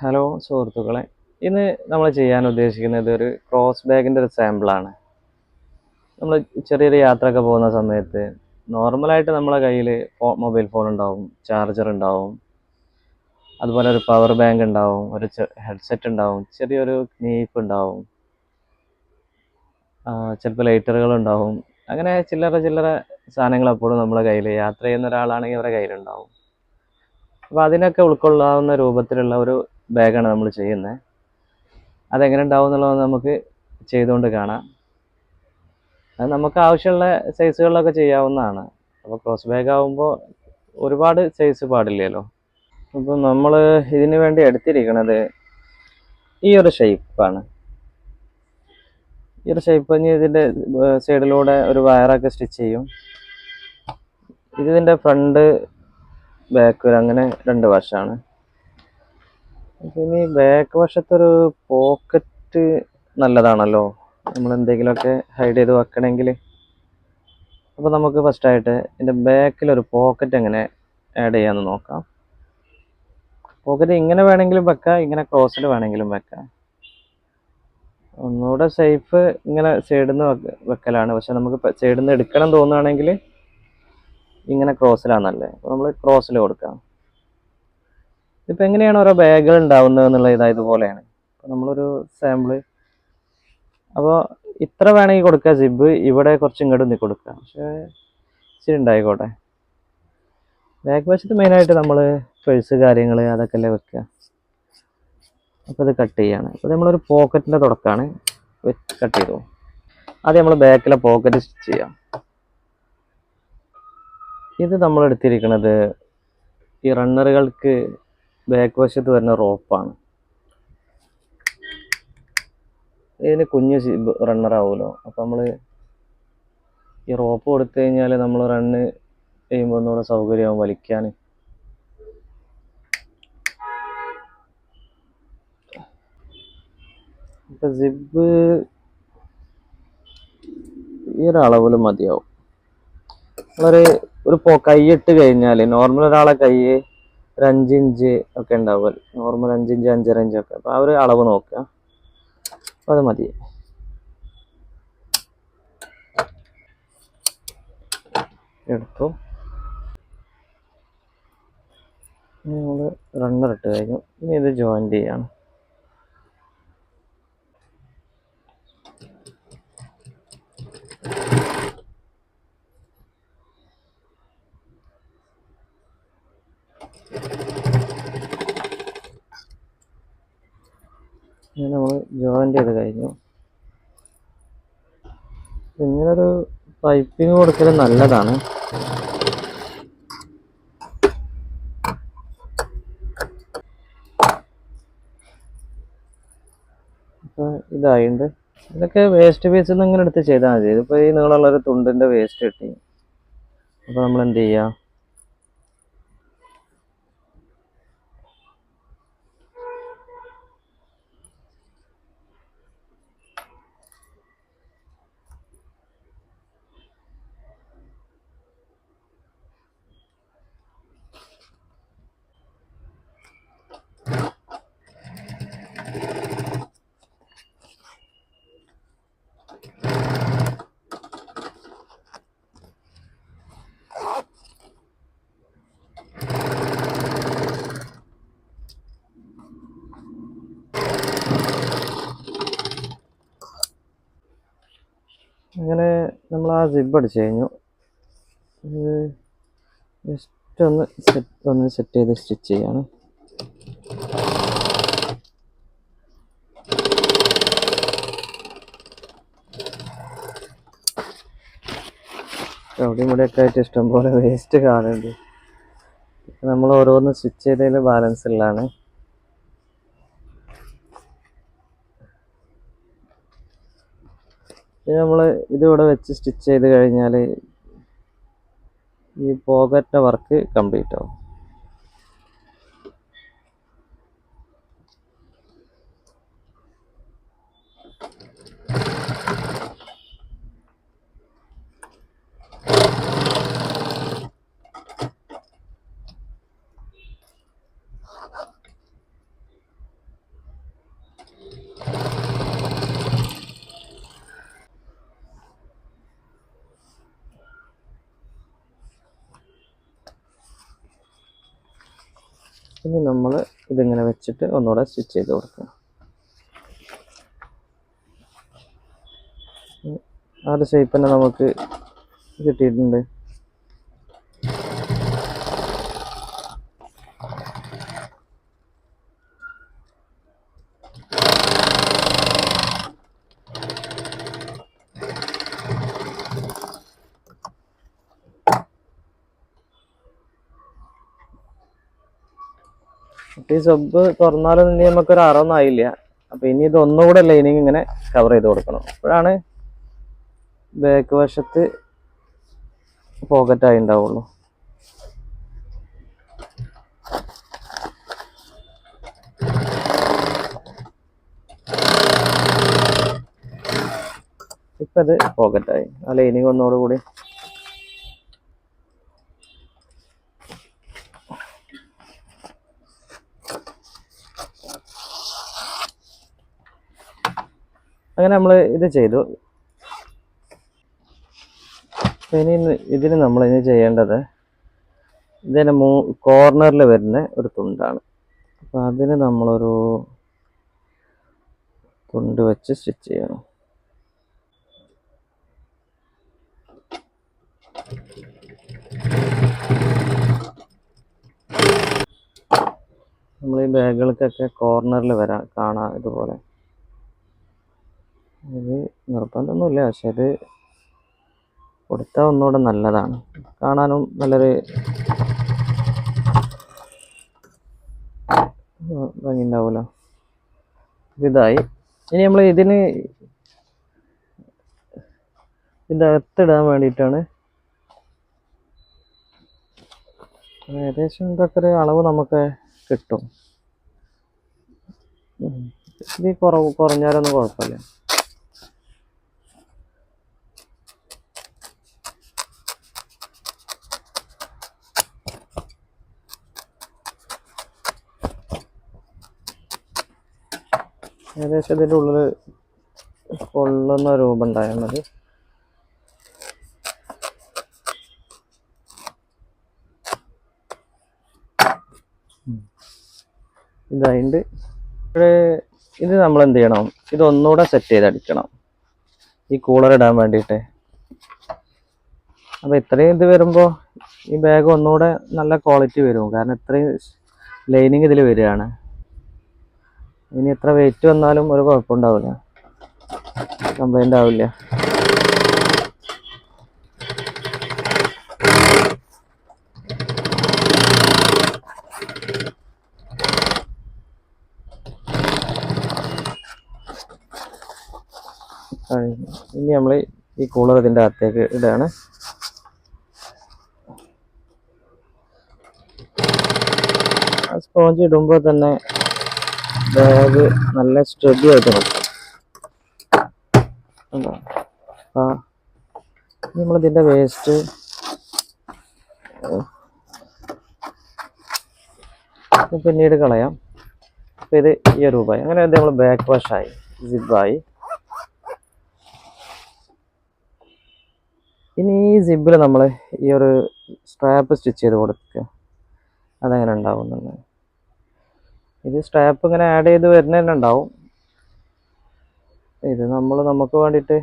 Hello സുഹൃത്തുക്കളെ, ഇന്ന് നമ്മൾ ചെയ്യാൻ ഉദ്ദേശിക്കുന്നത് ഒരു ക്രോസ് ബാഗിൻ്റെ ഒരു സാമ്പിളാണ്. നമ്മൾ ചെറിയൊരു യാത്രയൊക്കെ പോകുന്ന സമയത്ത് നോർമലായിട്ട് നമ്മളെ കയ്യിൽ മൊബൈൽ ഫോൺ ഉണ്ടാവും, ചാർജർ ഉണ്ടാവും, അതുപോലെ ഒരു പവർ ബാങ്ക് ഉണ്ടാവും, ഒരു ഹെഡ്സെറ്റ് ഉണ്ടാവും, ചെറിയൊരു നീപ്പ് ഉണ്ടാവും, ചിലപ്പോൾ ലൈറ്ററുകൾ ഉണ്ടാവും. അങ്ങനെ ചില്ലറ ചില്ലറ സാധനങ്ങൾ എപ്പോഴും നമ്മളെ കയ്യിൽ യാത്ര ചെയ്യുന്ന ഒരാളാണെങ്കിൽ അവരുടെ കയ്യിലുണ്ടാവും. അപ്പോൾ അതിനൊക്കെ ഉൾക്കൊള്ളാവുന്ന രൂപത്തിലുള്ള ഒരു ബാഗാണ് നമ്മൾ ചെയ്യുന്നത്. അതെങ്ങനെ ഉണ്ടാവും എന്നുള്ളത് നമുക്ക് ചെയ്തുകൊണ്ട് കാണാം. അത് നമുക്ക് ആവശ്യമുള്ള സൈസുകളിലൊക്കെ ചെയ്യാവുന്നതാണ്. അപ്പോൾ ക്രോസ് ബാഗ് ആകുമ്പോൾ ഒരുപാട് സൈസ് പാടില്ലല്ലോ. അപ്പോൾ നമ്മൾ ഇതിന് വേണ്ടി എടുത്തിരിക്കുന്നത് ഈ ഒരു ഷേപ്പാണ്. ഈ ഒരു ഷേപ്പ് ഇനി ഇതിൻ്റെ സൈഡിലൂടെ ഒരു വയറൊക്കെ സ്റ്റിച്ച് ചെയ്യും. ഇതിൻ്റെ ഫ്രണ്ട് ബാക്ക് അങ്ങനെ രണ്ട് വശമാണ്. പിന്നെ ഈ ബാക്ക് വശത്തൊരു പോക്കറ്റ് നല്ലതാണല്ലോ, നമ്മൾ എന്തെങ്കിലുമൊക്കെ ഹൈഡ് ചെയ്ത് വെക്കണമെങ്കിൽ. അപ്പോൾ നമുക്ക് ഫസ്റ്റായിട്ട് ഇതിൻ്റെ ബാക്കിലൊരു പോക്കറ്റ് എങ്ങനെ ആഡ് ചെയ്യാമെന്ന് നോക്കാം. പോക്കറ്റ് ഇങ്ങനെ വേണമെങ്കിലും വെക്കാം, ഇങ്ങനെ ക്രോസിൽ വേണമെങ്കിലും വെക്കാം. ഒന്നുകൂടെ സേഫ് ഇങ്ങനെ സൈഡിൽ നിന്ന് വെക്കലാണ്. പക്ഷെ നമുക്ക് സൈഡിൽ നിന്ന് എടുക്കണം തോന്നുകയാണെങ്കിൽ ഇങ്ങനെ ക്രോസിലാണ് നല്ലത്. അപ്പോൾ നമ്മൾ ക്രോസിൽ കൊടുക്കാം. ഇതിപ്പോൾ എങ്ങനെയാണ് ഓരോ ബാഗുകൾ ഉണ്ടാവുന്നത് എന്നുള്ള ഇതുപോലെയാണ്. അപ്പോൾ നമ്മളൊരു സാമ്പിള്, അപ്പോൾ ഇത്ര വേണമെങ്കിൽ കൊടുക്കുക. സിബ് ഇവിടെ കുറച്ച് ഇങ്ങോട്ട് നീ കൊടുക്കുക, പക്ഷേ ഇച്ചിരി ഉണ്ടായിക്കോട്ടെ. ബാക്ക് വശത്ത് മെയിനായിട്ട് നമ്മൾ പേഴ്സ് കാര്യങ്ങൾ അതൊക്കെ അല്ലേ വെക്കുക. അപ്പോൾ ഇത് കട്ട് ചെയ്യാണ്. അപ്പോൾ നമ്മളൊരു പോക്കറ്റിൻ്റെ തുടക്കമാണ്, കട്ട് ചെയ്തു. ആദ്യം നമ്മൾ ബാക്കിലെ പോക്കറ്റ് സ്റ്റിച്ച് ചെയ്യാം. ഇത് നമ്മൾ എടുത്തിരിക്കുന്നത് ഈ റണ്ണറുകൾക്ക് ബാക്ക് വശത്ത് വരുന്ന റോപ്പാണ്. ഇതിന് കുഞ്ഞ് റണ്ണറാവുമല്ലോ, അപ്പോൾ നമ്മൾ ഈ റോപ്പ് കൊടുത്തു കഴിഞ്ഞാൽ നമ്മൾ റണ്ണ് ചെയ്യുമ്പോൾ ഒന്നുകൂടെ സൗകര്യമാവും വലിക്കാൻ. ഇപ്പം സിബ് ഈ ഒരു അളവിൽ മതിയാവും. ഒരു കൈയിട്ട് കഴിഞ്ഞാൽ നോർമൽ ഒരാളെ കൈ ഒരു 5 ഇഞ്ച് ഒക്കെ ഉണ്ടാവും, നോർമൽ 5 ഇഞ്ച് 5.5 ഇഞ്ചൊക്കെ. അപ്പോൾ ആ ഒരു അളവ് നോക്കുക. അപ്പോൾ അത് മതി. എടുത്തു. ഇനി നമ്മൾ റണ്ണർ ഇട്ട് കഴിഞ്ഞു. ഇനി ഇത് ജോയിൻ്റ് ചെയ്യാണ്. ഇങ്ങനെ നമ്മൾ ജോയിൻ്റ് ചെയ്ത് കഴിഞ്ഞു. ഇങ്ങനൊരു പൈപ്പിങ് കൊടുക്കൽ നല്ലതാണ്. അപ്പോൾ ഇതായിട്ടുണ്ട്. ഇതൊക്കെ വേസ്റ്റ് പീസിൽ നിന്ന് ഇങ്ങനെ എടുത്ത് ചെയ്താൽ മതി. ഇതിപ്പോൾ ഈ നീളമുള്ളൊരു തുണ്ടിൻ്റെ വേസ്റ്റ് കിട്ടി. അപ്പോൾ നമ്മൾ എന്ത് ചെയ്യുക, അങ്ങനെ നമ്മൾ ആ സിബ് അടിച്ചു കഴിഞ്ഞു. ജസ്റ്റ് ഒന്ന് സെറ്റ് ചെയ്ത് സ്റ്റിച്ച് ചെയ്യാണ്. അവിടെ ഇവിടെയൊക്കെ ആയിട്ട് ഇഷ്ടംപോലെ വേസ്റ്റ് കാണുന്നുണ്ട്. നമ്മൾ ഓരോന്ന് സ്റ്റിച്ച് ചെയ്തതിൽ ബാലൻസ് ഉള്ളതാണ്. നമ്മൾ ഇതിവിടെ വെച്ച് സ്റ്റിച്ച് ചെയ്ത് കഴിഞ്ഞാൽ ഈ പോക്കറ്റിൻ്റെ വർക്ക് കംപ്ലീറ്റ് ആവും. ഇനി നമ്മൾ ഇതിങ്ങനെ വെച്ചിട്ട് ഒന്നുകൂടെ സ്റ്റിച്ച് ചെയ്ത് കൊടുക്കുക. ആ ഒരു ഷേപ്പ് തന്നെ നമുക്ക് കിട്ടിയിട്ടുണ്ട്. ഈ സബ് തുറന്നാലും ഇനി നമുക്കൊരു അറൊന്നും ആയില്ല. അപ്പം ഇനി ഇത് ഒന്നുകൂടെ ലൈനിങ് ഇങ്ങനെ കവർ ചെയ്ത് കൊടുക്കണം. അപ്പോഴാണ് ബാക്ക് വശത്ത് പോക്കറ്റായി ഉണ്ടാവുള്ളൂ. ഇപ്പം അത് പോക്കറ്റായി. ആ ലൈനിങ് ഒന്നുകൂടെ കൂടി അങ്ങനെ നമ്മൾ ഇത് ചെയ്തു. ഇനി ഇതിന് നമ്മൾ ഇനി ചെയ്യേണ്ടത് ഇതിന് കോർണറിൽ വരുന്ന ഒരു തുണ്ടാണ്. അപ്പം അതിന് നമ്മളൊരു തുണ്ട് വെച്ച് സ്റ്റിച്ച് ചെയ്യണം. നമ്മൾ ഈ ബാഗുകൾക്കൊക്കെ കോർണറിൽ കാണാം ഇതുപോലെ. ഇത് നിർബന്ധമൊന്നുമില്ല, പക്ഷെ ഇത് കൊടുത്താൽ ഒന്നുകൂടെ നല്ലതാണ്, കാണാനും നല്ലൊരു ഭംഗി ഉണ്ടാവുമല്ലോ. ഇതായി. ഇനി നമ്മൾ ഇതിൻ്റെ അകത്തിടാൻ വേണ്ടിയിട്ടാണ് ഏകദേശം ഇതൊക്കെ ഒരു അളവ് നമുക്ക് കിട്ടും. ഇത് കുറഞ്ഞാലൊന്നും കുഴപ്പമില്ല. ഏകദേശം ഇതിൻ്റെ ഉള്ളിൽ കൊള്ളുന്ന രൂപം ഉണ്ടായാൽ മതി. ഇതായിട്ട് ഇത് നമ്മൾ എന്ത് ചെയ്യണം, ഇതൊന്നുകൂടെ സെറ്റ് ചെയ്തടിക്കണം ഈ കൂളർ ഇടാൻ വേണ്ടിയിട്ട്. അപ്പോൾ ഇത്രയും ഇത് വരുമ്പോൾ ഈ ബാഗ് ഒന്നുകൂടെ നല്ല ക്വാളിറ്റി വരും, കാരണം ഇത്രയും ലൈനിങ് ഇതിൽ വരികയാണ്. ഇനി എത്ര വെയിറ്റ് വന്നാലും ഒരു കുഴപ്പമുണ്ടാവില്ല, കംപ്ലൈൻ്റ് ആവില്ല. ഇനി നമ്മൾ ഈ കൂളർ ഇതിൻ്റെ അകത്തേക്ക് ഇടുകയാണ്. സ്പോഞ്ച് ഇടുമ്പോൾ തന്നെ ബാഗ് നല്ല സ്റ്റഡി ആയിട്ട് നിൽക്കും. നമ്മളിതിൻ്റെ വേസ്റ്റ് പിന്നീട് കളയാം. അപ്പം ഇത് ഈ രൂപമായി. അങ്ങനെ നമ്മൾ ബാക്ക് വാഷായി, സിബായി. ഇനി ഈ സിബിൽ നമ്മൾ ഈ ഒരു സ്ട്രാപ്പ് സ്റ്റിച്ച് ചെയ്ത് കൊടുക്കുക. അതെങ്ങനെ ഉണ്ടാവുന്നുണ്ട്. ഇത് സ്ട്രാപ്പ് ഇങ്ങനെ ആഡ് ചെയ്ത് വരുന്ന തന്നെ ഉണ്ടാവും. ഇത് നമുക്ക് വേണ്ടിയിട്ട്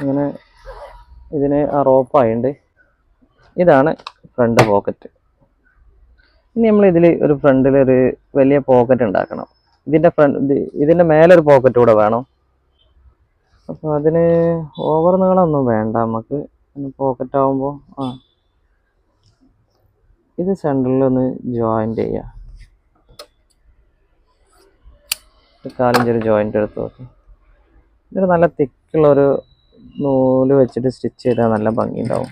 ഇങ്ങനെ ഇതിന് ആ റോപ്പായുണ്ട്. ഇതാണ് ഫ്രണ്ട് പോക്കറ്റ്. ഇനി നമ്മൾ ഇതിൽ ഒരു ഫ്രണ്ടിൽ ഒരു വലിയ പോക്കറ്റ് ഉണ്ടാക്കണം. ഇതിൻ്റെ മേലൊരു പോക്കറ്റ് കൂടെ വേണം. അപ്പോൾ അതിന് ഓവർ നീളമൊന്നും വേണ്ട നമുക്ക്. പോക്കറ്റ് ആകുമ്പോൾ ഇത് സെൻറ്ററിലൊന്ന് ജോയിൻ്റ് ചെയ്യുക. കാലിഞ്ചൊരു ജോയിൻ്റ് എടുത്ത് നോക്കി. ഒരു നല്ല തിക്കുള്ളൊരു നൂല് വെച്ചിട്ട് സ്റ്റിച്ച് ചെയ്താൽ നല്ല ഭംഗി ഉണ്ടാവും.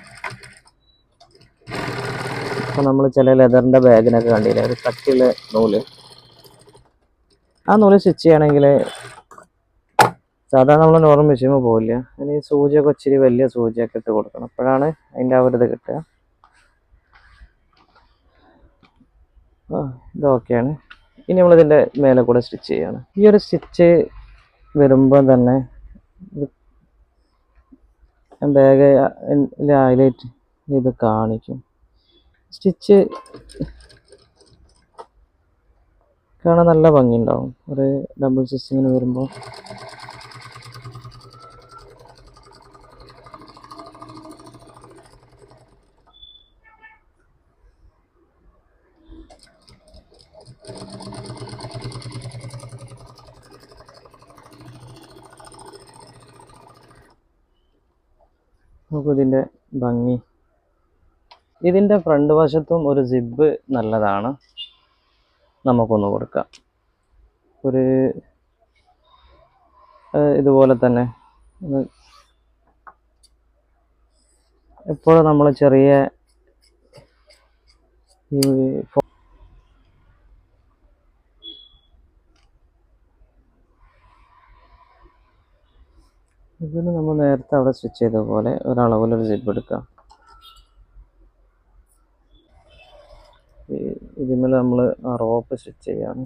അപ്പോൾ നമ്മൾ ചില ലെതറിൻ്റെ ബാഗിനൊക്കെ കണ്ടില്ലേ ഒരു കട്ടിയുള്ള നൂല്, ആ നൂല് സ്റ്റിച്ച് ചെയ്യണമെങ്കിൽ സാധാരണ നമ്മൾ നോർമൽ മെഷീൻ പോവില്ല. അതിന് ഈ സൂചിയൊക്കെ ഇച്ചിരി വലിയ സൂചിയൊക്കെ ഇട്ട് കൊടുക്കണം, അപ്പോഴാണ് അതിൻ്റെ ആ ഒരു ഇത് കിട്ടുക. ഇതൊക്കെയാണ്. ഇനി നമ്മളിതിൻ്റെ മേലെ കൂടെ സ്റ്റിച്ച് ചെയ്യാണ്. ഈ ഒരു സ്റ്റിച്ച് വരുമ്പോൾ തന്നെ ബാഗ് ഹൈലൈറ്റ് ഇത് കാണിക്കും. സ്റ്റിച്ച് കാണാൻ നല്ല ഭംഗിയുണ്ടാവും ഒരു ഡബിൾ സ്റ്റിച്ചിങ്ങിന് വരുമ്പോൾ. നമുക്കിതിൻ്റെ ഭംഗി. ഇതിൻ്റെ ഫ്രണ്ട് വശത്തും ഒരു സിബ് നല്ലതാണ്, നമുക്കൊന്ന് കൊടുക്കാം. ഒരു ഇതുപോലെ തന്നെ എപ്പോഴും നമ്മൾ ചെറിയ ഇതിന് നമ്മൾ നേരത്തെ അവിടെ സ്റ്റിച്ച് ചെയ്ത പോലെ ഒരളവിലൊരു സിബ് എടുക്കാം. ഇതിന്മേൽ നമ്മൾ ആ റോപ്പ് സ്റ്റിച്ച് ചെയ്യാണ്.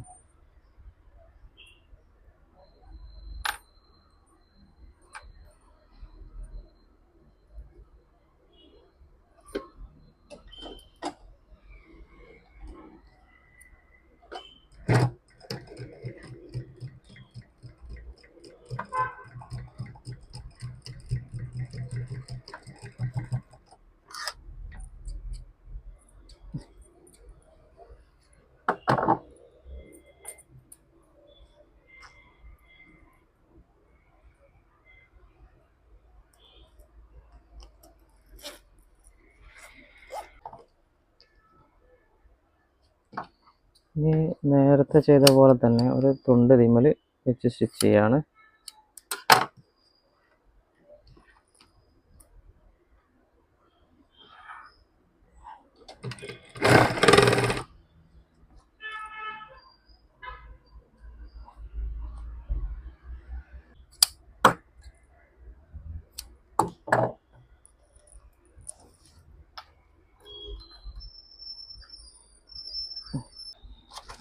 ഇനി നേരത്തെ ചെയ്ത പോലെ തന്നെ ഒരു തുണ്ട് ഇതിന്മേൽ വെച്ച് സ്റ്റിച്ച് ചെയ്യാണ്.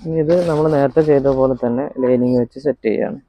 ഇനി ഇത് നമ്മൾ നേരത്തെ ചെയ്ത പോലെ തന്നെ ലൈനിങ് വെച്ച് സെറ്റ് ചെയ്യാണ്.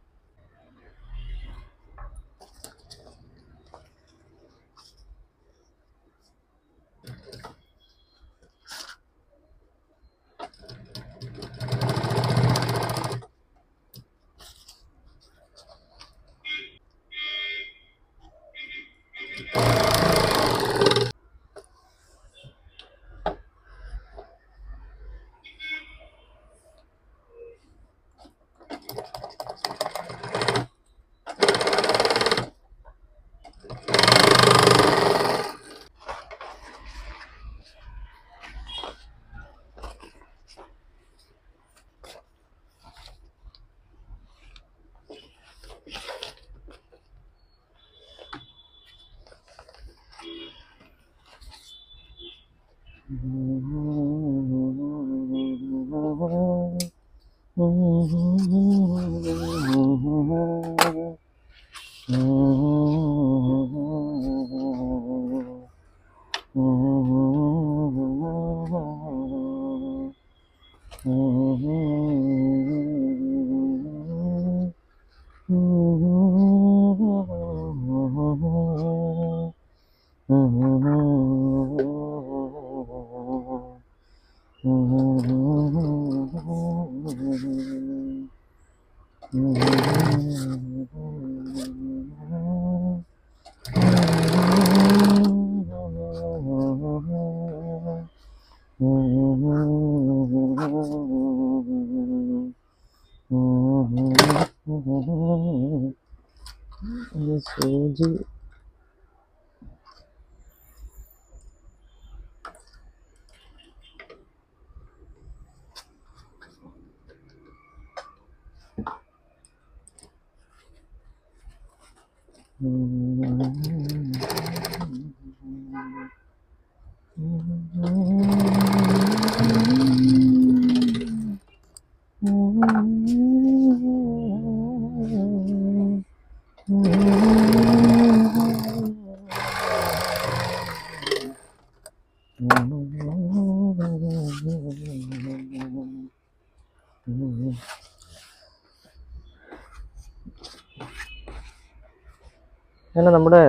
അങ്ങനെ നമ്മുടെ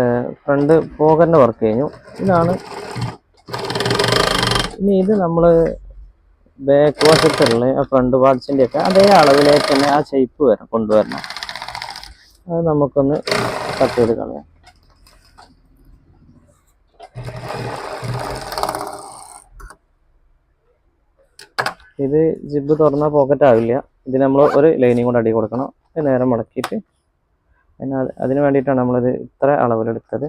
ഫ്രണ്ട് പോകറിൻ്റെ വർക്ക് കഴിഞ്ഞു. ഇതാണ് ഇനി ഇത് നമ്മൾ ബാക്ക് വശത്തുള്ള ആ ഫ്രണ്ട് പാർട്സിൻ്റെ ഒക്കെ അതേ അളവിലേക്ക് തന്നെ ആ ഷേപ്പ് കൊണ്ടുവരണം. അത് നമുക്കൊന്ന് കട്ട് ചെയ്ത് കളയാം. ഇത് ജിബ് തുറന്നാൽ പോക്കറ്റ് ആവില്ല. ഇതിന് നമ്മൾ ഒരു ലൈനിങ് കൂടെ അടി കൊടുക്കണം. നേരെ മടക്കിയിട്ട് അതിന് വേണ്ടിയിട്ടാണ് നമ്മളിത് ഇത്ര അളവിലെടുത്തത്.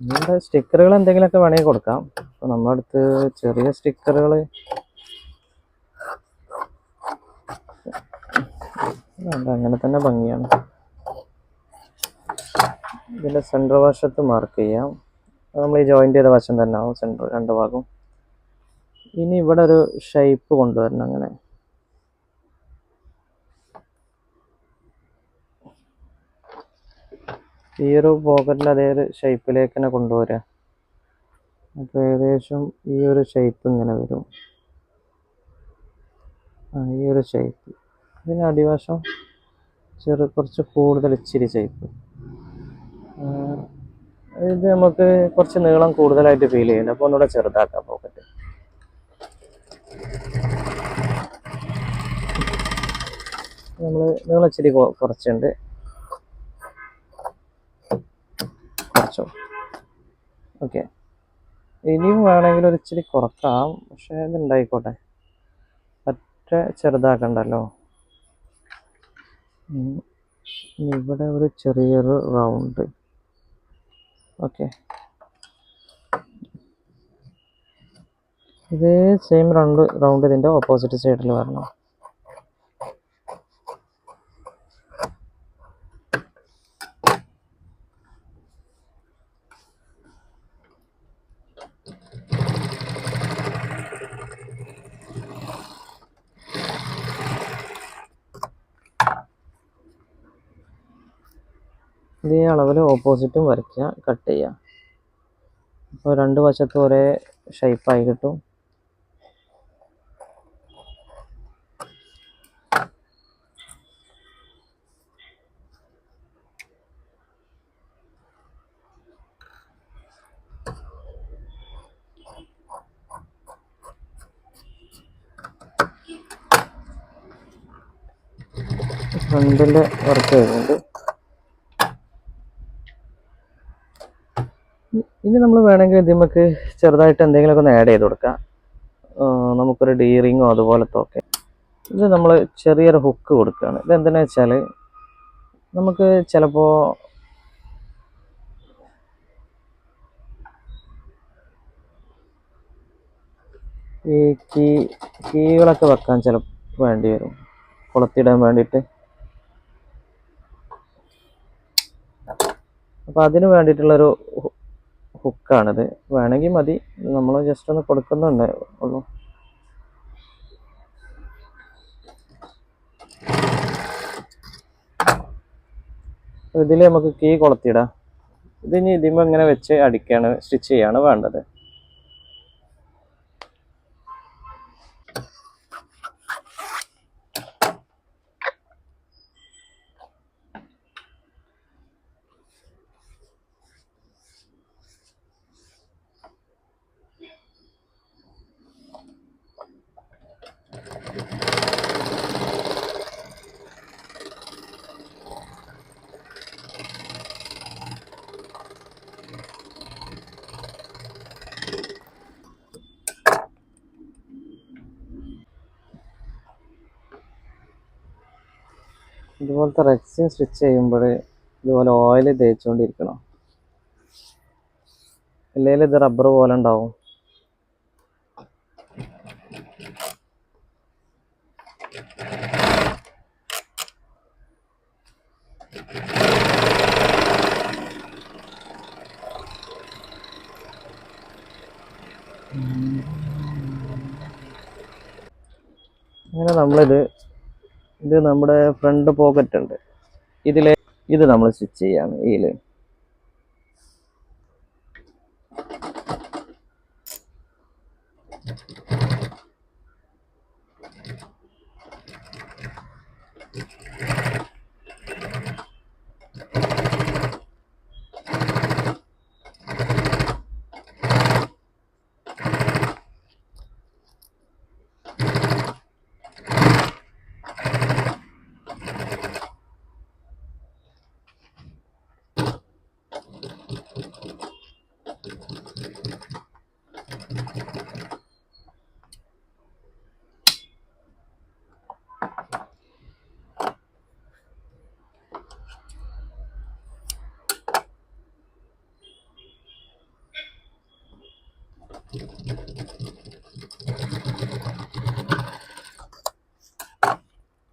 നിങ്ങളുടെ സ്റ്റിക്കറുകൾ എന്തെങ്കിലുമൊക്കെ വേണമെങ്കിൽ കൊടുക്കാം. അപ്പോൾ നമ്മുടെ അടുത്ത് ചെറിയ സ്റ്റിക്കറുകൾ അങ്ങനെ തന്നെ ഭംഗിയാണ്. ഇതിൻ്റെ സെൻറ്റർ വശത്ത് മാർക്ക് ചെയ്യാം. നമ്മൾ ഈ ജോയിൻ്റ് ചെയ്ത വശം തന്നെ ആവും സെൻറ്റർ രണ്ട് ഭാഗവും. ഇനി ഇവിടെ ഒരു ഷേപ്പ് കൊണ്ടുവരണം. അങ്ങനെ ഈ ഒരു പോക്കറ്റിൽ അതേ ഒരു ഷേപ്പിലേക്ക് തന്നെ കൊണ്ടുവരാം. അപ്പോൾ ഏകദേശം ഈ ഒരു ഷേപ്പ് ഇങ്ങനെ വരും. ഈ ഒരു ഷേപ്പ്. ഇതിന് അടിവശം കുറച്ച് കൂടുതൽ ഇച്ചിരി ഷേപ്പ്. ഇത് നമുക്ക് കുറച്ച് നീളം കൂടുതലായിട്ട് ഫീൽ ചെയ്യുന്നുണ്ട്. അപ്പോൾ ഒന്നുകൂടെ ചെറുതാക്കാം പോക്കറ്റ്. നമ്മൾ നീളം ഇച്ചിരി കുറച്ചുണ്ട്. കുറച്ചോ ഓക്കെ. ഇനിയും വേണമെങ്കിൽ ഒരു ഇച്ചിരി കുറക്കാം. പക്ഷേ ഇതുണ്ടായിക്കോട്ടെ, പറ്റ ചെറുതാക്കണ്ടല്ലോ. ഇവിടെ ഒരു ചെറിയൊരു റൗണ്ട്. ഓക്കെ, ഇതേ സെയിം റൗണ്ട് ഇതിൻ്റെ ഓപ്പോസിറ്റ് സൈഡിൽ വരണം. ഇതേ അളവിൽ ഓപ്പോസിറ്റും വരയ്ക്കുക, കട്ട് ചെയ്യുക. അപ്പോൾ രണ്ട് വശത്തും ഒരേ ഷേപ്പായി കിട്ടും. ഫ്രണ്ടിൻ്റെ വർക്ക് കഴിഞ്ഞിട്ട് ഇനി നമ്മൾ വേണമെങ്കിൽ ഇതിലേക്ക് ചെറുതായിട്ട് എന്തെങ്കിലുമൊക്കെ ഒന്ന് ആഡ് ചെയ്ത് കൊടുക്കാം. നമുക്കൊരു ഡി റിങ്ങോ അതുപോലത്തെ ഒക്കെ. ഇത് നമ്മൾ ചെറിയൊരു ഹുക്ക് കൊടുക്കുകയാണ്. ഇതെന്താണെന്ന് വെച്ചാൽ നമുക്ക് ചിലപ്പോൾ ഈ കീകളൊക്കെ വെക്കാൻ ചിലപ്പോൾ വേണ്ടി വരും, കൊളുത്തിടാൻ വേണ്ടിയിട്ട്. അപ്പോൾ അതിന് വേണ്ടിയിട്ടുള്ളൊരു ഹുക്കാണിത്. വേണമെങ്കിൽ മതി, നമ്മൾ ജസ്റ്റ് ഒന്ന് കൊടുക്കുന്നുണ്ട് ഉള്ളൂ. ഇതിൽ നമുക്ക് കീ കൊളുത്തിടാം. ഇതിനി ഇതിന്മേൽ ഇങ്ങനെ വെച്ച് അടിക്കുകയാണ്, സ്റ്റിച്ച് ചെയ്യാണ് വേണ്ടത്. ഇതുപോലത്തെ റെക്സിൻ സ്റ്റിച്ച് ചെയ്യുമ്പോൾ ഇതുപോലെ ഓയിൽ തേച്ചുകൊണ്ടിരിക്കണം, ഇല്ലെങ്കിൽ ഇത് റബ്ബർ പോലെ ഉണ്ടാവും. അങ്ങനെ ഇത് നമ്മുടെ ഫ്രണ്ട് പോക്കറ്റ് ഉണ്ട്, ഇത് നമ്മൾ സ്റ്റിച്ച് ചെയ്യാണ് ഇതില്.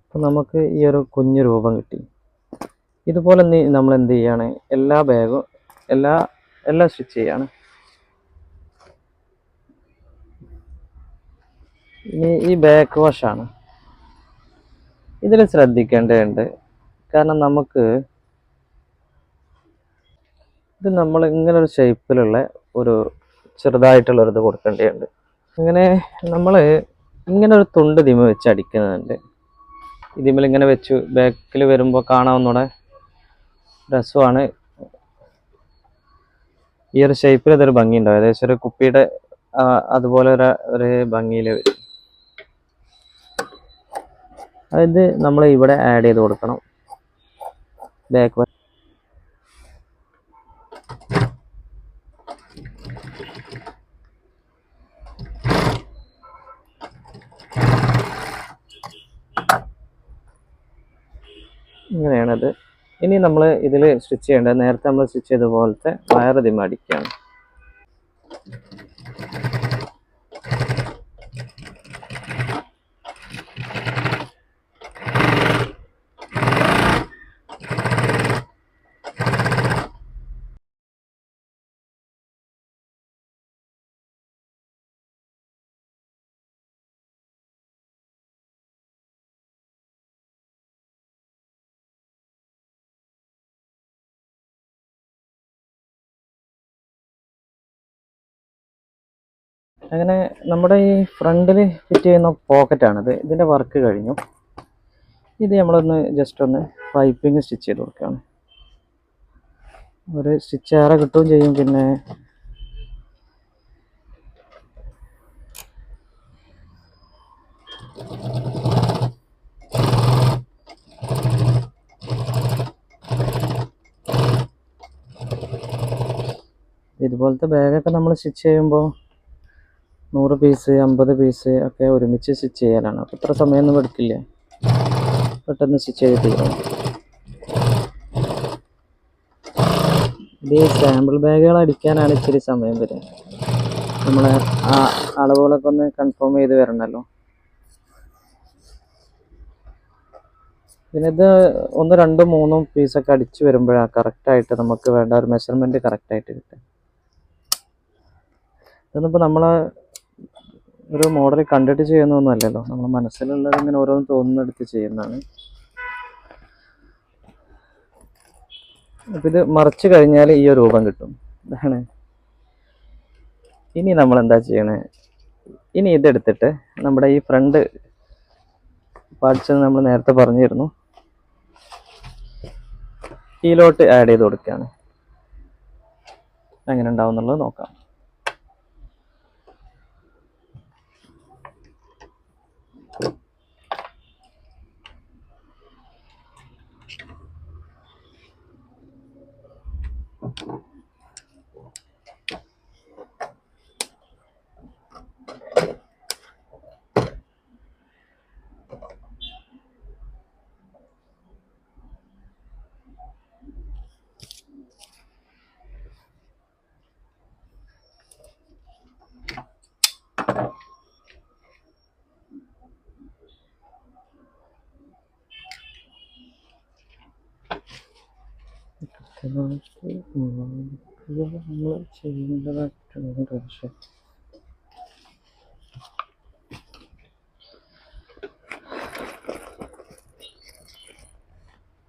അപ്പം നമുക്ക് ഈ ഒരു കുഞ്ഞു രൂപം കിട്ടി. ഇതുപോലെ നമ്മൾ എന്ത് ചെയ്യാണ്, എല്ലാ ബാഗും എല്ലാം സ്റ്റിച്ച് ചെയ്യാണ്. ഇനി ഈ ബാക്ക് വാഷാണ്, ഇതിൽ ശ്രദ്ധിക്കേണ്ടതുണ്ട്. കാരണം ഇത് നമ്മൾ ഇങ്ങനെ ഒരു ഷേപ്പിലുള്ള ഒരു ചെറുതായിട്ടുള്ളൊരിത് കൊടുക്കേണ്ടതുണ്ട്. അങ്ങനെ നമ്മൾ ഇങ്ങനെ ഒരു തുണ്ട് വെച്ച് അടിക്കുന്നുണ്ട്. ഇങ്ങനെ വെച്ച് ബാക്കിൽ വരുമ്പോൾ കാണാവുന്നൂടെ രസമാണ്. ഈ ഒരു ഷേപ്പിൽ ഇതൊരു ഭംഗിയുണ്ടാവും, ഏകദേശം ഒരു കുപ്പിയുടെ അതുപോലെ ഒരു ഭംഗിയിൽ വരും. അത് നമ്മൾ ഇവിടെ ആഡ് ചെയ്ത് കൊടുക്കണം. ബാക്ക് ഇങ്ങനെയാണത്. ഇനി നമ്മൾ ഇതിൽ സ്റ്റിച്ച് ചെയ്യേണ്ടത് നേരത്തെ നമ്മൾ സ്റ്റിച്ച് ചെയ്ത പോലത്തെ വയർ അടിക്കുകയാണ്. അങ്ങനെ നമ്മുടെ ഈ ഫ്രണ്ടിൽ ഫിറ്റ് ചെയ്യുന്ന പോക്കറ്റാണിത്. ഇതിൻ്റെ വർക്ക് കഴിഞ്ഞു. ഇത് നമ്മളൊന്ന് ജസ്റ്റ് ഒന്ന് പൈപ്പിങ് സ്റ്റിച്ച് ചെയ്ത് കൊടുക്കുകയാണ്. ഒരു സ്റ്റിച്ച് ഏറെ കിട്ടുകയും ചെയ്യും. പിന്നെ ഇതുപോലത്തെ ബാഗൊക്കെ നമ്മൾ സ്റ്റിച്ച് ചെയ്യുമ്പോൾ 100 പീസ് 50 പീസ് ഒക്കെ ഒരുമിച്ച് സ്റ്റിച്ച് ചെയ്യാനാണ്. അപ്പോൾ ഇത്ര സമയമൊന്നും എടുക്കില്ല, പെട്ടെന്ന് സ്റ്റിച്ച് ചെയ്ത് തീരും. ഇത് സാമ്പിൾ ബാഗുകൾ അടിക്കാനാണ് ഇച്ചിരി സമയം വരും. നമ്മളെ ആ അളവുകളൊക്കെ ഒന്ന് കൺഫേം ചെയ്ത് വരണമല്ലോ. പിന്നെ ഇത് 1 2 3 പീസൊക്കെ അടിച്ച് വരുമ്പോഴാണ് കറക്റ്റായിട്ട് നമുക്ക് വേണ്ട ഒരു മെഷർമെൻറ്റ് കറക്റ്റായിട്ട് കിട്ടും. ഇതൊന്നിപ്പോൾ നമ്മൾ ഒരു മോഡൽ കണ്ടിട്ട് ചെയ്യുന്നൊന്നും അല്ലല്ലോ, നമ്മൾ മനസ്സിലുള്ളത് ഇങ്ങനെ ഓരോന്ന് തോന്നുന്നെടുത്ത് ചെയ്യുന്നതാണ്. അപ്പം ഇത് മറിച്ച് കഴിഞ്ഞാൽ ഈ ഒരു രൂപം കിട്ടും. ഇതാണ്. ഇനി നമ്മൾ എന്താ ചെയ്യണേ, ഇനി ഇതെടുത്തിട്ട് നമ്മുടെ ഈ ഫ്രണ്ട് പാർട്സ് നമ്മൾ നേരത്തെ പറഞ്ഞിരുന്നു, ഇതിലോട്ട് ആഡ് ചെയ്ത് കൊടുക്കുകയാണ്. എങ്ങനെ ഉണ്ടാവും എന്നുള്ളത് നോക്കാം. നമ്മൾ ചെയ്യേണ്ടതായിട്ടുണ്ട്. പക്ഷേ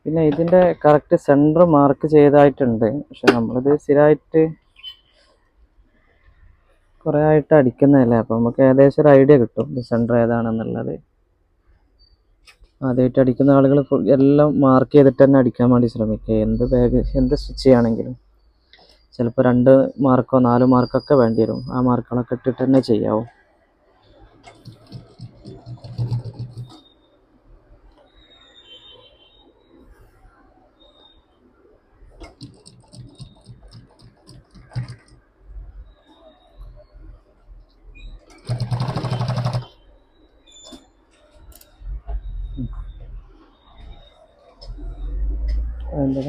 പിന്നെ ഇതിൻ്റെ കറക്റ്റ് സെൻറ്റർ മാർക്ക് ചെയ്തായിട്ടുണ്ട്. പക്ഷെ നമ്മളിത് സ്ഥിരമായിട്ട് കുറേ ആയിട്ട് അടിക്കുന്നതല്ലേ, അപ്പോൾ നമുക്ക് ഏകദേശം ഒരു ഐഡിയ കിട്ടും ഇത് സെൻറ്റർ ഏതാണെന്നുള്ളത്. ആദ്യമായിട്ട് അടിക്കുന്ന ആളുകൾ എല്ലാം മാർക്ക് ചെയ്തിട്ട് തന്നെ അടിക്കാൻ വേണ്ടി ശ്രമിക്കുക. എന്ത് സ്റ്റിച്ച് ചെയ്യുകയാണെങ്കിലും ചിലപ്പോൾ 2 മാർക്കോ 4 മാർക്കൊക്കെ വേണ്ടി വരും. ആ മാർക്കുകളൊക്കെ ഇട്ടിട്ട് തന്നെ ചെയ്യാവും. എന്താ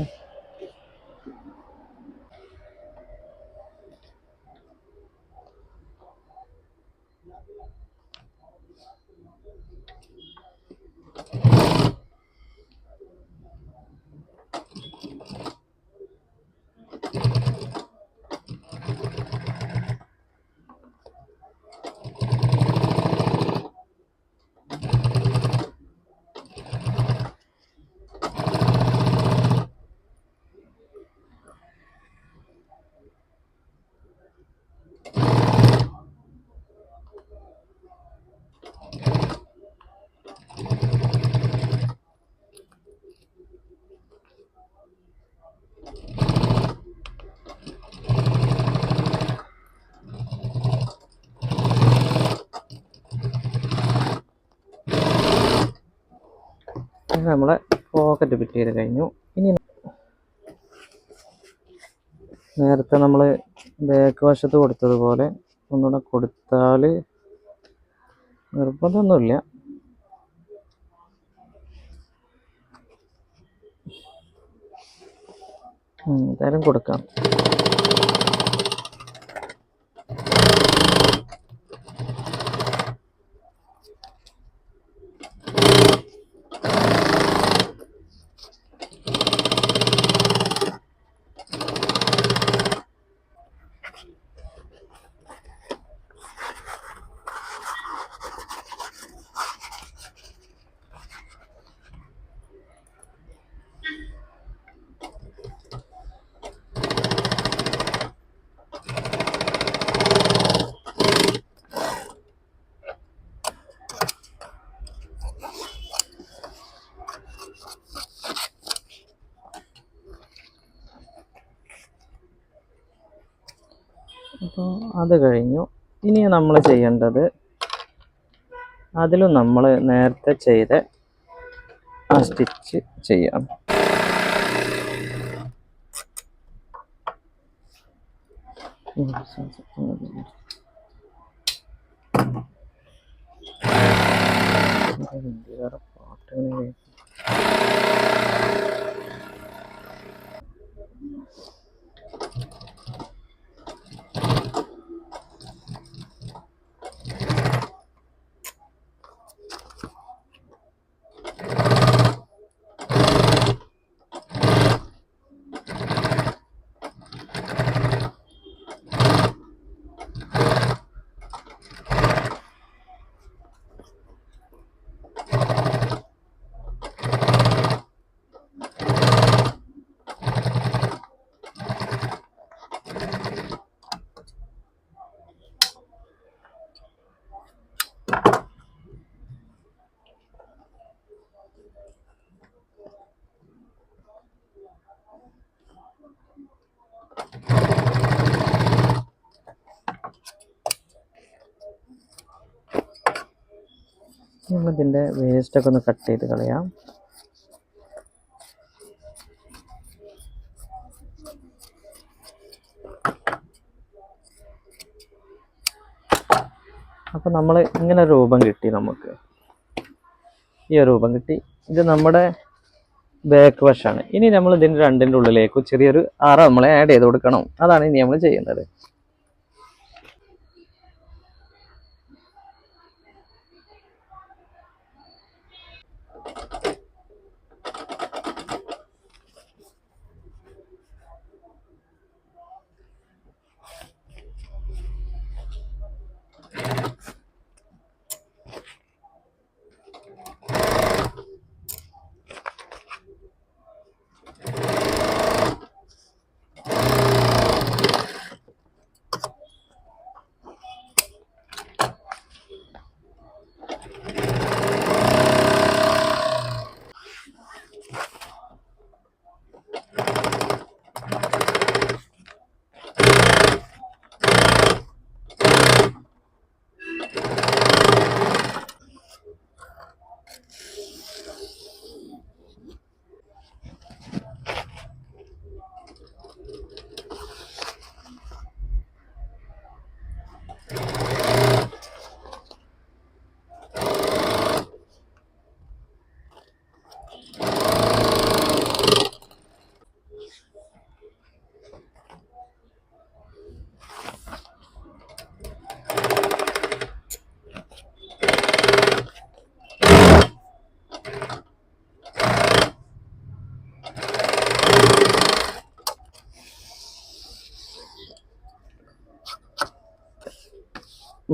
നമ്മളെ പോക്കറ്റ് ഫിറ്റ് ചെയ്ത് കഴിഞ്ഞു. ഇനി നേരത്തെ നമ്മൾ ബാക്ക് വശത്ത് കൊടുത്തതുപോലെ ഒന്നുകൂടെ കൊടുത്താൽ നിർബന്ധമൊന്നുമില്ല. എന്തായാലും കൊടുക്കാം. അപ്പോൾ അത് കഴിഞ്ഞു. ഇനി നമ്മൾ ചെയ്യേണ്ടത് അതിലും നമ്മൾ നേരത്തെ ചെയ്ത ആ സ്റ്റിച്ച് ചെയ്യാം. വേറെ പാട്ടുകൾ ഇതിൻ്റെ വേസ്റ്റൊക്കെ ഒന്ന് കട്ട് ചെയ്ത് കളയാം. അപ്പോൾ നമ്മൾ ഇങ്ങനെ രൂപം കിട്ടി. നമുക്ക് ഈ രൂപം കിട്ടി. ഇത് നമ്മുടെ ബാക്ക് വശമാണ്. ഇനി നമ്മൾ ഇതിൻ്റെ രണ്ടിൻ്റെ ഉള്ളിലേക്ക് ചെറിയൊരു അറ നമ്മൾ ആഡ് ചെയ്ത് കൊടുക്കണം. അതാണ് ഇനി നമ്മൾ ചെയ്യുന്നത്.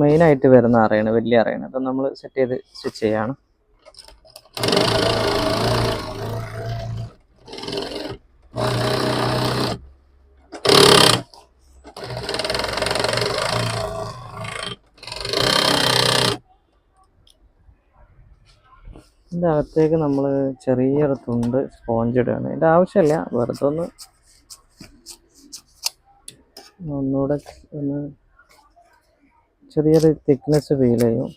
മെയിനായിട്ട് വരുന്ന അറയാണ്, വലിയ അറയാണ്. അപ്പം നമ്മൾ സെറ്റ് ചെയ്ത് സ്റ്റിച്ച് ചെയ്യാണ്. ഇതിൻ്റെ അകത്തേക്ക് നമ്മൾ ചെറിയൊരു തുണ്ട് സ്പോഞ്ച് ഇടുകയാണ്. ഇതിൻ്റെ ആവശ്യമില്ല, വെറുതെ ഒന്നുകൂടെ ഒന്ന് ചെറിയൊരു തിക്നെസ് ഫീൽ ചെയ്യും.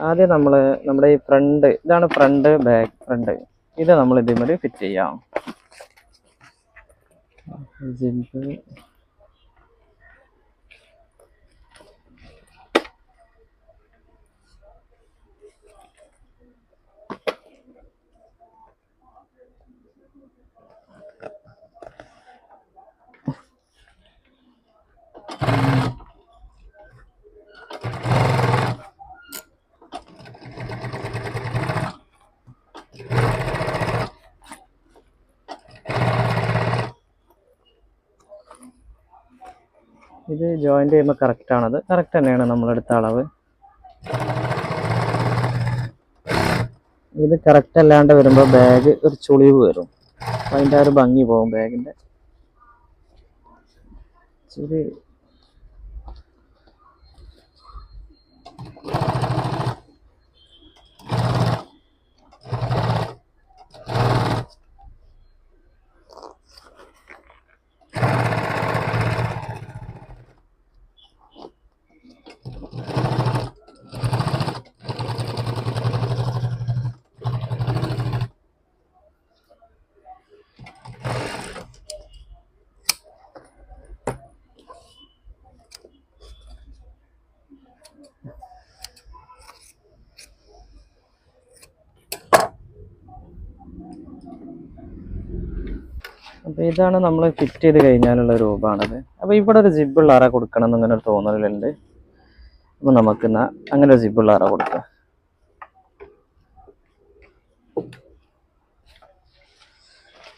ആദ്യം നമ്മൾ നമ്മുടെ ഈ ഫ്രണ്ട്, ഇതാണ് ഫ്രണ്ട്, ബാക്ക് ഫ്രണ്ട്, ഇത് നമ്മൾ ഇതേമാതിരി ഫിറ്റ് ചെയ്യാം. ജിബ് ഇത് ജോയിൻ്റ് ചെയ്യുമ്പോൾ കറക്റ്റാണത്, കറക്റ്റ് തന്നെയാണ് നമ്മളെടുത്ത അളവ്. ഇത് കറക്റ്റ് അല്ലാണ്ട് വരുമ്പോൾ ബാഗ് ഒരു ചുളിവ് വരും, അതിൻ്റെ ആ ഒരു ഭംഗി പോകും ബാഗിൻ്റെ. ശരി, അപ്പോൾ ഇതാണ് നമ്മൾ ഫിറ്റ് ചെയ്ത് കഴിഞ്ഞാലുള്ള രൂപമാണത്. അപ്പോൾ ഇവിടെ ഒരു ജിബുള്ള അറ കൊടുക്കണം എന്നിങ്ങനെ ഒരു തോന്നലുണ്ട്. അപ്പോൾ നമുക്ക് അങ്ങനെ ഒരു ജിബുള്ള അറ കൊടുക്കാം.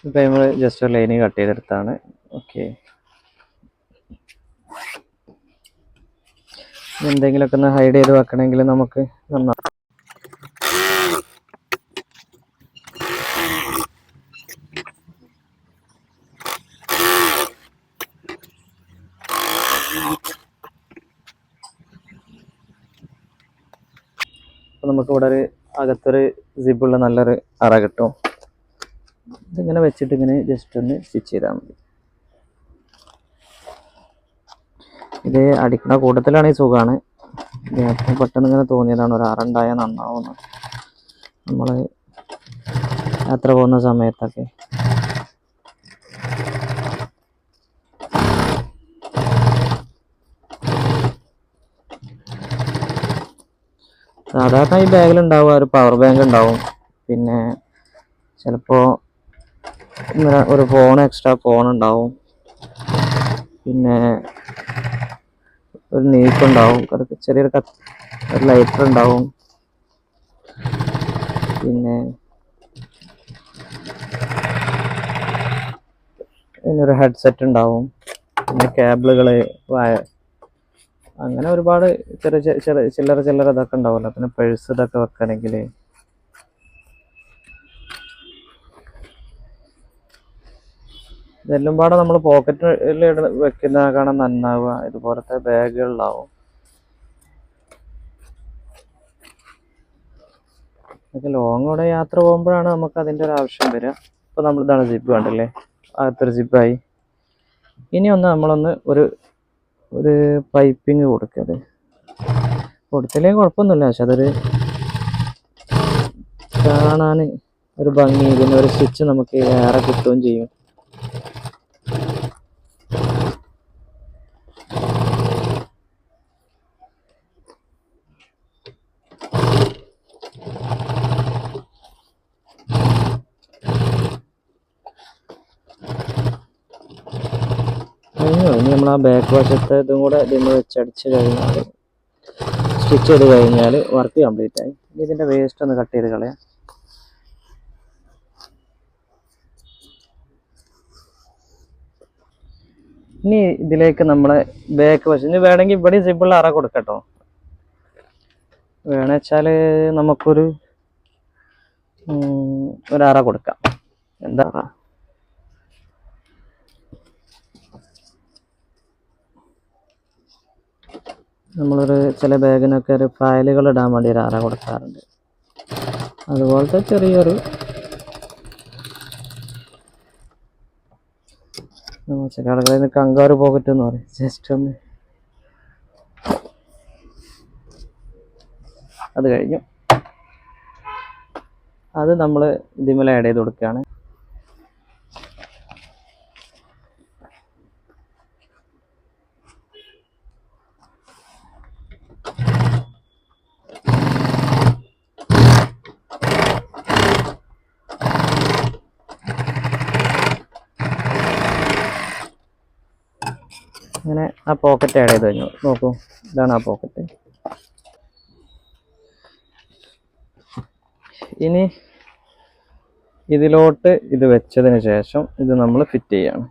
ഇപ്പം നമ്മൾ ജസ്റ്റ് ഒരു ലൈന് കട്ട് ചെയ്തെടുത്താണ്. ഓക്കെ, എന്തെങ്കിലുമൊക്കെ ഒന്ന് ഹൈഡ് ചെയ്ത് വെക്കണമെങ്കിൽ നമുക്ക് നന്നാവും. അപ്പോൾ നമുക്കിവിടെ ഒരു അകത്തൊരു ജിബുള്ള നല്ലൊരു അറ കിട്ടും. ഇതിങ്ങനെ വെച്ചിട്ട് ഇങ്ങനെ ജസ്റ്റ് ഒന്ന് സ്റ്റിച്ച് ചെയ്താൽ മതി. ഇത് അടിക്കുന്ന കൂട്ടത്തിലാണെങ്കിൽ സുഖമാണ്. അപ്പം പെട്ടെന്ന് ഇങ്ങനെ തോന്നിയതാണ് ഒരു അറ ഉണ്ടായാൽ നന്നാവുമെന്ന്, നമ്മൾ യാത്ര പോകുന്ന സമയത്തൊക്കെ. സാധാരണ ഈ ബാഗിലുണ്ടാവുക ഒരു പവർ ബാങ്ക് ഉണ്ടാവും, പിന്നെ ചിലപ്പോൾ ഒരു എക്സ്ട്രാ ഫോൺ ഉണ്ടാവും, പിന്നെ ഒരു നീക്ക് ഉണ്ടാവും, ചെറിയൊരു ഒരു ലൈറ്റർ ഉണ്ടാവും, പിന്നെ ഒരു ഹെഡ്സെറ്റ് ഉണ്ടാവും, പിന്നെ കേബിളുകൾ, അങ്ങനെ ഒരുപാട് ചെറിയ ചെറിയ ചില്ലറ ചില്ലറ ഇതൊക്കെ ഉണ്ടാവുമല്ലോ, പിന്നെ പേഴ്സ് ഇതൊക്കെ വെക്കണമെങ്കിൽ. ഇതെല്ലാം പാടെ നമ്മൾ പോക്കറ്റിൽ വെക്കുന്നതാണ് നന്നാവുക. ഇതുപോലത്തെ ബാഗുകളിലാവും. ഇതൊക്കെ ലോങ് ഇവിടെ യാത്ര പോകുമ്പോഴാണ് നമുക്ക് അതിൻ്റെ ഒരു ആവശ്യം വരിക. ഇപ്പോൾ നമ്മൾ ഇതാണ് ജിപ്പ് കണ്ടില്ലേ, അകത്തൊരു ജിപ്പായി. ഇനി നമ്മളൊന്ന് ഒരു പൈപ്പിങ് കൊടുക്കത് കൊടുത്തില്ലെങ്കിൽ കുഴപ്പമൊന്നുമില്ല, പക്ഷെ അതൊരു കാണാൻ ഒരു ഭംഗി. പിന്നെ ഒരു സ്റ്റിച്ച് നമുക്ക് ഏറെ കിട്ടുകയും ചെയ്യും. ഇനി നമ്മൾ ആ ബാക്ക് വശത്തെ ഇതും കൂടെ ഇതിന് വെച്ചടിച്ച് കഴിഞ്ഞാൽ, സ്റ്റിച്ച് ചെയ്ത് കഴിഞ്ഞാൽ വർക്ക് കംപ്ലീറ്റ് ആയി. ഇനി ഇതിൻ്റെ വേസ്റ്റ് ഒന്ന് കട്ട് ചെയ്ത് കളയാം. ഇനി ഇതിലേക്ക് നമ്മളെ ബാക്ക് വശം, ഇനി വേണമെങ്കിൽ ഇവിടെ സിബിളിൽ അറ കൊടുക്കട്ടോ. വേണമെച്ചാൽ നമുക്കൊരു ഒരറ കൊടുക്കാം. എന്താ നമ്മളൊരു ചില ബാഗിനൊക്കെ ഒരു ഫയലുകൾ ഇടാൻ വേണ്ടി ഒരു അറ കൊടുക്കാറുണ്ട്. അതുപോലത്തെ ചെറിയൊരു ചില ആളുകളിൽ നിന്ന് കങ്കാറ് പോക്കറ്റ് എന്ന് പറയും. ജസ്റ്റ് ഒന്ന് അത് കഴിഞ്ഞു. അത് നമ്മൾ ഇതിന്മേൽ ആഡ് ചെയ്ത് കൊടുക്കുകയാണ്. അങ്ങനെ ആ പോക്കറ്റ് ആഡ് ചെയ്ത് കഴിഞ്ഞു. നോക്കൂ, ഇതാണ് ആ പോക്കറ്റ്. ഇനി ഇതിലോട്ട് ഇത് വെച്ചതിന് ശേഷം ഇത് നമ്മൾ ഫിറ്റ് ചെയ്യാണ്.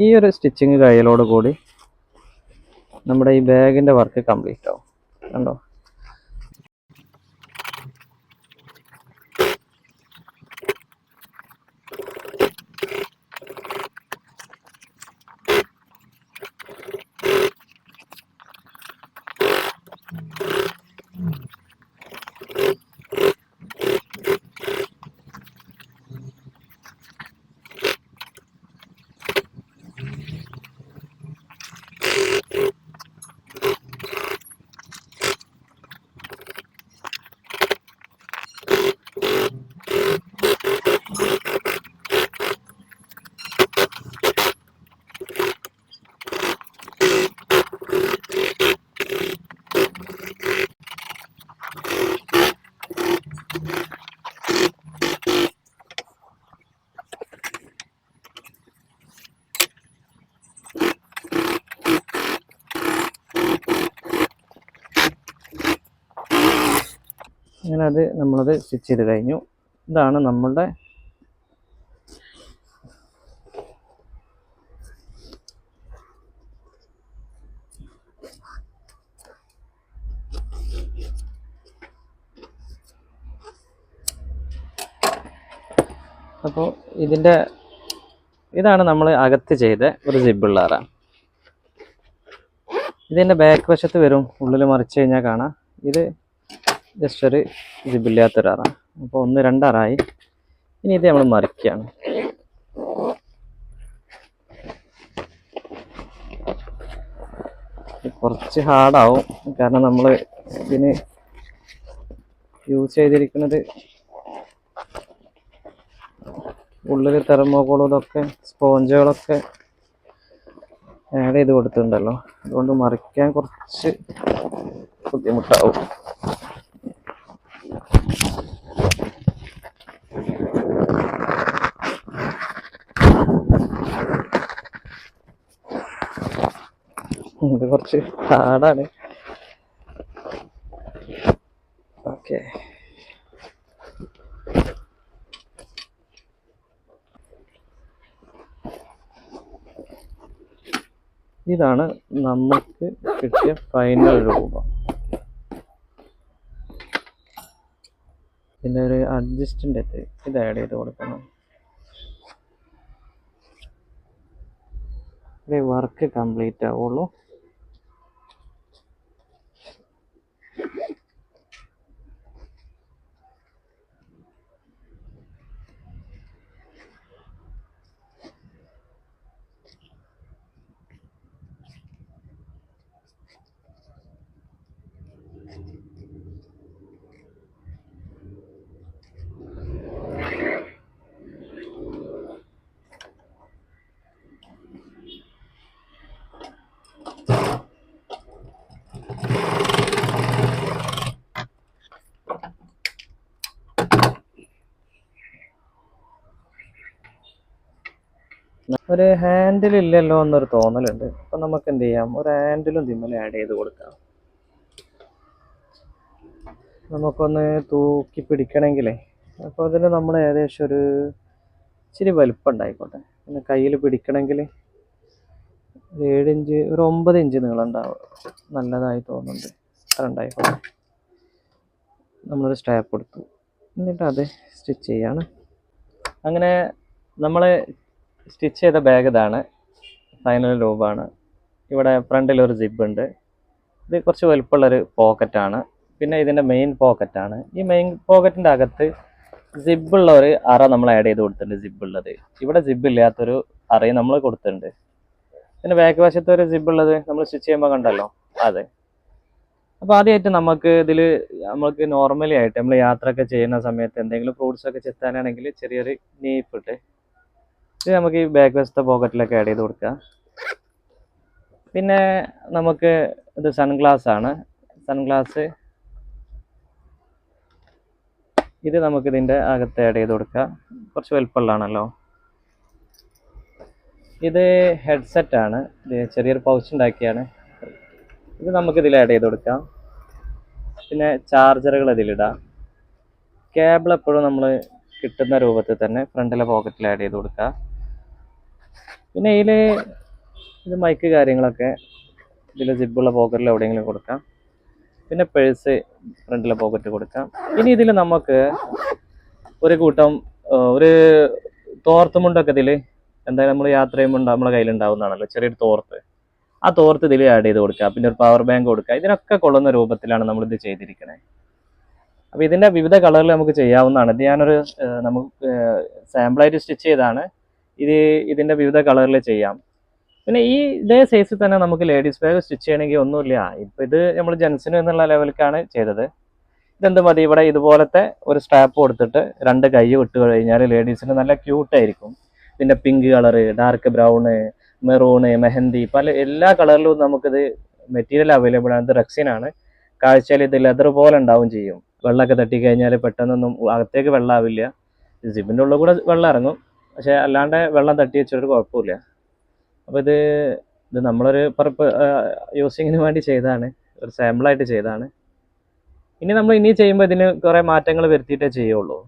ഈ ഒരു സ്റ്റിച്ചിങ് കഴിയലോട് കൂടി നമ്മുടെ ഈ ബാഗിൻ്റെ വർക്ക് കംപ്ലീറ്റ് ആവും. കണ്ടോ? അങ്ങനെ അത് നമ്മളത് സ്റ്റിച്ച് ചെയ്ത് കഴിഞ്ഞു. ഇതാണ് നമ്മളുടെ അപ്പോൾ ഇതാണ് നമ്മൾ അകത്ത് ചെയ്ത ഒരു സിബുള്ള അറ. ഇതിൻ്റെ ബാക്ക് വശത്ത് വരും, ഉള്ളിൽ മറിച്ച് കഴിഞ്ഞാൽ കാണാം. ഇത് ജസ്റ്റ് ഒരു സിബില്ലാത്തൊരറ. അപ്പോൾ 2 അറായി. ഇനി ഇത് നമ്മൾ മറിക്കുകയാണ്. കുറച്ച് ഹാർഡാവും, കാരണം നമ്മൾ ഇതിന് യൂസ് ചെയ്തിരിക്കുന്നത് ഉള്ളിൽ തെർമോക്കോളും ഇതൊക്കെ സ്പോഞ്ചുകളൊക്കെ ആഡ് ചെയ്ത് കൊടുത്തിട്ടുണ്ടല്ലോ. അതുകൊണ്ട് മറിക്കാൻ കുറച്ച് ബുദ്ധിമുട്ടാവും. ഇത് കുറച്ച് ഹാർഡാണ്. ഓക്കെ, ഇതാണ് നമുക്ക് കിട്ടിയ ഫൈനൽ രൂപം. പിന്നെ ഒരു അഡ്ജസ്റ്റിൻ്റെ ഇത് ആഡ് ചെയ്ത് കൊടുക്കണം. വർക്ക് കംപ്ലീറ്റ് ആവുള്ളൂ. ഒരു ഹാൻഡിൽ ഇല്ലല്ലോ എന്നൊരു തോന്നലുണ്ട്. അപ്പം നമുക്ക് എന്ത് ചെയ്യാം, ഒരു ഹാൻഡിലും തിമ്മൽ ആഡ് ചെയ്ത് കൊടുക്കാം. നമുക്കൊന്ന് തൂക്കി പിടിക്കണമെങ്കിലേ, അപ്പോൾ അതിന് നമ്മൾ ഏകദേശം ഒരു ഇച്ചിരി വലിപ്പം ഉണ്ടായിക്കോട്ടെ. പിന്നെ കയ്യിൽ പിടിക്കണമെങ്കിൽ ഒരു 7 ഇഞ്ച്, ഒരു 9 ഇഞ്ച് നീളം ഉണ്ടാവും, നല്ലതായി തോന്നുന്നുണ്ട്. അത്ര ഉണ്ടായിക്കോട്ടെ. നമ്മളൊരു സ്ട്രാപ്പ് എടുത്തു, എന്നിട്ട് അത് സ്റ്റിച്ച് ചെയ്യാണ്. അങ്ങനെ നമ്മൾ സ്റ്റിച്ച് ചെയ്ത ബാഗ് ഇതാണ്, ഫൈനൽ രൂപമാണ്. ഇവിടെ ഫ്രണ്ടിൽ ഒരു ജിബ് ഉണ്ട്. ഇത് കുറച്ച് വലുപ്പമുള്ളൊരു പോക്കറ്റാണ്. പിന്നെ ഇതിൻ്റെ മെയിൻ പോക്കറ്റാണ്. ഈ മെയിൻ പോക്കറ്റിൻ്റെ അകത്ത് ജിബുള്ള ഒരു അറ നമ്മൾ ആഡ് ചെയ്ത് കൊടുത്തിട്ടുണ്ട്. ജിബുള്ളത് ഇവിടെ ജിബ് ഇല്ലാത്തൊരു അറയും നമ്മൾ കൊടുത്തിട്ടുണ്ട്. പിന്നെ ബാക്ക് വശത്ത് ഒരു ജിബുള്ളത് നമ്മൾ സ്റ്റിച്ച് ചെയ്യുമ്പോൾ കണ്ടല്ലോ, അതെ. അപ്പോൾ ആദ്യമായിട്ട് നമുക്ക് ഇതിൽ നമ്മൾക്ക് നോർമലി ആയിട്ട് നമ്മൾ യാത്രയൊക്കെ ചെയ്യുന്ന സമയത്ത് എന്തെങ്കിലും ഫ്രൂട്ട്സ് ഒക്കെ ചെത്താനാണെങ്കിൽ ചെറിയൊരു നീപ്പ് ഇട്ട് ഇത് നമുക്ക് ഈ ബാക്ക് വശത്തെ പോക്കറ്റിലൊക്കെ ആഡ് ചെയ്ത് കൊടുക്കാം. പിന്നെ നമുക്ക് ഇത് സൺഗ്ലാസ് ആണ്. സൺഗ്ലാസ് ഇത് നമുക്ക് ഇതിൻ്റെ അകത്ത് ആഡ് ചെയ്ത് കൊടുക്കാം. കുറച്ച് വലുപ്പമുള്ളതാണല്ലോ. ഇത് ഹെഡ്സെറ്റ് ആണ്. ഇത് ചെറിയൊരു പൗച്ച് ഉണ്ടാക്കിയാണ്. ഇത് നമുക്ക് ഇതിൽ ആഡ് ചെയ്ത് കൊടുക്കാം. പിന്നെ ചാർജറുകൾ ഇതിലിടാം. കേബിൾ എപ്പോഴും നമ്മൾ കിട്ടുന്ന രൂപത്തിൽ തന്നെ ഫ്രണ്ടിലെ പോക്കറ്റിൽ ആഡ് ചെയ്ത് കൊടുക്കുക. പിന്നെ ഇത് മൈക്ക് കാര്യങ്ങളൊക്കെ ഇതിൽ ജിബുള്ള പോക്കറ്റിൽ എവിടെയെങ്കിലും കൊടുക്കാം. പിന്നെ പേഴ്സ് ഫ്രണ്ടിലെ പോക്കറ്റ് കൊടുക്കാം. ഇനി ഇതിൽ നമുക്ക് ഒരു കൂട്ടം ഒരു തോർത്തുമുണ്ടൊക്കെ ഇതിൽ എന്തായാലും നമ്മൾ യാത്ര ചെയ്യുമ്പോൾ നമ്മളെ കയ്യിലുണ്ടാവുന്നതാണല്ലോ, ചെറിയൊരു തോർത്ത്. ആ തോർത്ത് ഇതിൽ ആഡ് ചെയ്ത് കൊടുക്കുക. പിന്നെ ഒരു പവർ ബാങ്ക് കൊടുക്കുക. ഇതിനൊക്കെ കൊള്ളുന്ന രൂപത്തിലാണ് നമ്മളിത് ചെയ്തിരിക്കുന്നത്. അപ്പോൾ ഇതിൻ്റെ വിവിധ കളറിൽ നമുക്ക് ചെയ്യാവുന്നതാണ്. ഇത് ഞാനൊരു നമുക്ക് സാമ്പിളായിട്ട് സ്റ്റിച്ച് ചെയ്താണ്. ഇതിൻ്റെ വിവിധ കളറിൽ ചെയ്യാം. പിന്നെ ഇതേ സൈസിൽ തന്നെ നമുക്ക് ലേഡീസ് ബാഗ് സ്റ്റിച്ച് ചെയ്യണമെങ്കിൽ ഒന്നുമില്ല. ഇപ്പം ഇത് നമ്മൾ ജെൻസിന് എന്നുള്ള ലെവലിലേക്കാണ് ചെയ്തത്. ഇതെന്ത് മതി, ഇവിടെ ഇതുപോലത്തെ ഒരു സ്ട്രാപ്പ് കൊടുത്തിട്ട് 2 കൈ വിട്ട് കഴിഞ്ഞാൽ ലേഡീസിന് നല്ല ക്യൂട്ടായിരിക്കും. ഇതിൻ്റെ pink colour, dark brown, maroon, mehndi, എല്ലാ കളറിലും നമുക്കിത് മെറ്റീരിയൽ അവൈലബിൾ ആണ്. ഇത് റെക്സിനാണ്. കാഴ്ചയിൽ ഇത് ലെതർ പോലെ ഉണ്ടാവും ചെയ്യും. വെള്ളമൊക്കെ തട്ടി കഴിഞ്ഞാൽ പെട്ടെന്നൊന്നും അകത്തേക്ക് വെള്ളമാവില്ല. ജിബിൻ്റെ ഉള്ളിൽ കൂടെ വെള്ളം ഇറങ്ങും, പക്ഷേ അല്ലാണ്ട് വെള്ളം തട്ടി വെച്ചൊരു കുഴപ്പമില്ല. അപ്പോൾ ഇത് നമ്മളൊരു യൂസിങ്ങിന് വേണ്ടി ചെയ്തതാണ്, ഒരു സാമ്പിളായിട്ട് ചെയ്തതാണ്. ഇനി നമ്മൾ ചെയ്യുമ്പോൾ ഇതിന് കുറേ മാറ്റങ്ങൾ വരുത്തിയിട്ടേ ചെയ്യുള്ളൂ.